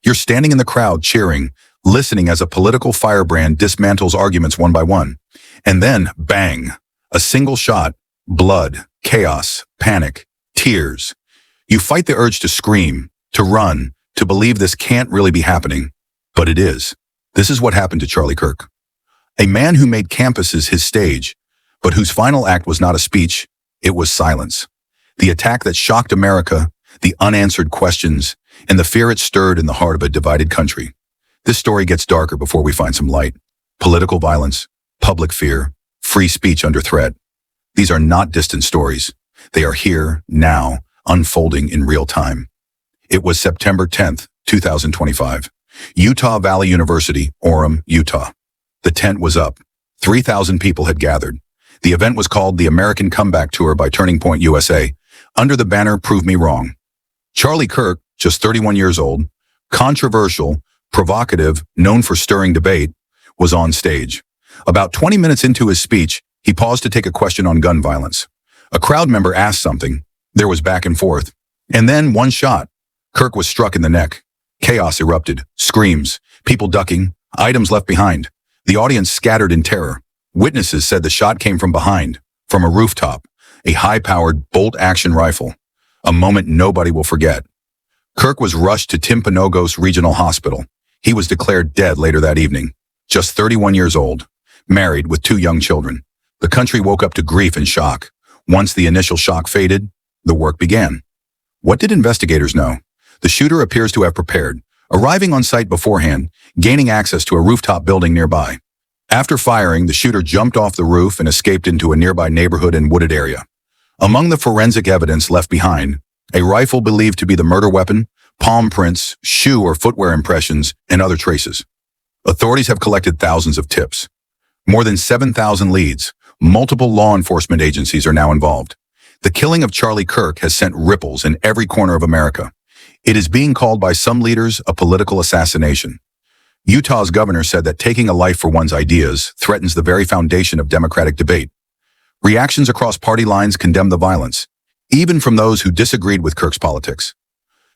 You're standing in the crowd cheering, listening as a political firebrand dismantles arguments one by one. And then, bang, a single shot, blood, chaos, panic, tears. You fight the urge to scream, to run, to believe this can't really be happening. But it is. This is what happened to Charlie Kirk. A man who made campuses his stage, but whose final act was not a speech, it was silence. The attack that shocked America, the unanswered questions, and the fear it stirred in the heart of a divided country. This story gets darker before we find some light. Political violence, public fear, free speech under threat. These are not distant stories. They are here, now, unfolding in real time. It was September 10th, 2025. Utah Valley University, Orem, Utah. The tent was up. 3,000 people had gathered. The event was called the American Comeback Tour by Turning Point USA, under the banner Prove Me Wrong. Charlie Kirk, just 31 years old, controversial, provocative, known for stirring debate, was on stage. About 20 minutes into his speech, he paused to take a question on gun violence. A crowd member asked something. There was back and forth. And then one shot. Kirk was struck in the neck. Chaos erupted. Screams. People ducking. Items left behind. The audience scattered in terror. Witnesses said the shot came from behind, from a rooftop, a high-powered bolt-action rifle. A moment nobody will forget. Kirk was rushed to Timpanogos Regional Hospital. He was declared dead later that evening. Just 31 years old. Married with 2 young children. The country woke up to grief and shock. Once the initial shock faded, the work began. What did investigators know? The shooter appears to have prepared, arriving on site beforehand, gaining access to a rooftop building nearby. After firing, the shooter jumped off the roof and escaped into a nearby neighborhood and wooded area. Among the forensic evidence left behind, a rifle believed to be the murder weapon, palm prints, shoe or footwear impressions, and other traces. Authorities have collected thousands of tips. More than 7,000 leads. Multiple law enforcement agencies are now involved. The killing of Charlie Kirk has sent ripples in every corner of America. It is being called by some leaders a political assassination. Utah's governor said that taking a life for one's ideas threatens the very foundation of democratic debate. Reactions across party lines condemn the violence, even from those who disagreed with Kirk's politics.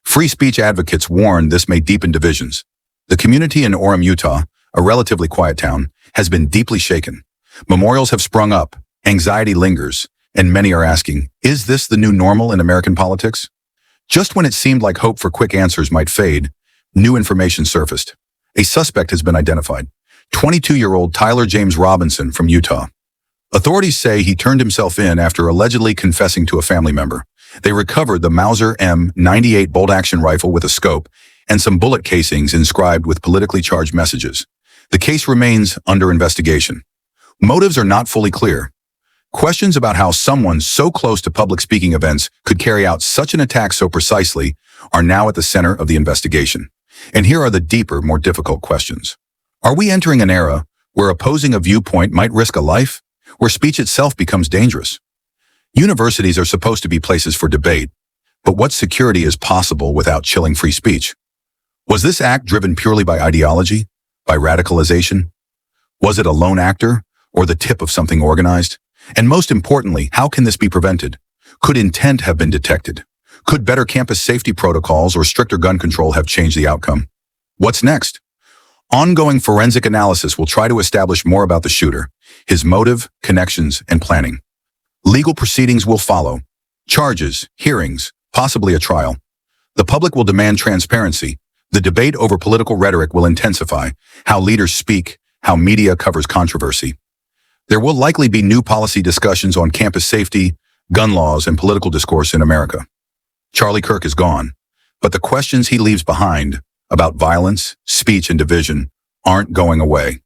Free speech advocates warn this may deepen divisions. The community in Orem, Utah, a relatively quiet town, has been deeply shaken. Memorials have sprung up, anxiety lingers, and many are asking, is this the new normal in American politics? Just when it seemed like hope for quick answers might fade, new information surfaced. A suspect has been identified, 22-year-old Tyler James Robinson from Utah. Authorities say he turned himself in after allegedly confessing to a family member. They recovered the Mauser M98 bolt-action rifle with a scope and some bullet casings inscribed with politically charged messages. The case remains under investigation. Motives are not fully clear. Questions about how someone so close to public speaking events could carry out such an attack so precisely are now at the center of the investigation. And here are the deeper, more difficult questions. Are we entering an era where opposing a viewpoint might risk a life, where speech itself becomes dangerous? Universities are supposed to be places for debate, but what security is possible without chilling free speech? Was this act driven purely by ideology, by radicalization? Was it a lone actor, or the tip of something organized? And most importantly, how can this be prevented? Could intent have been detected? Could better campus safety protocols or stricter gun control have changed the outcome? What's next? Ongoing forensic analysis will try to establish more about the shooter, his motive, connections, and planning. Legal proceedings will follow. Charges, hearings, possibly a trial. The public will demand transparency. The debate over political rhetoric will intensify. How leaders speak, how media covers controversy. There will likely be new policy discussions on campus safety, gun laws, and political discourse in America. Charlie Kirk is gone, but the questions he leaves behind about violence, speech, and division aren't going away.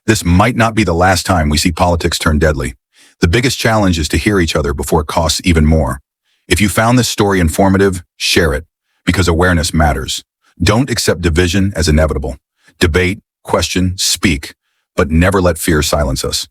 This might not be the last time we see politics turn deadly. The biggest challenge is to hear each other before it costs even more. If you found this story informative, share it, because awareness matters. Don't accept division as inevitable. Debate, question, speak, but never let fear silence us.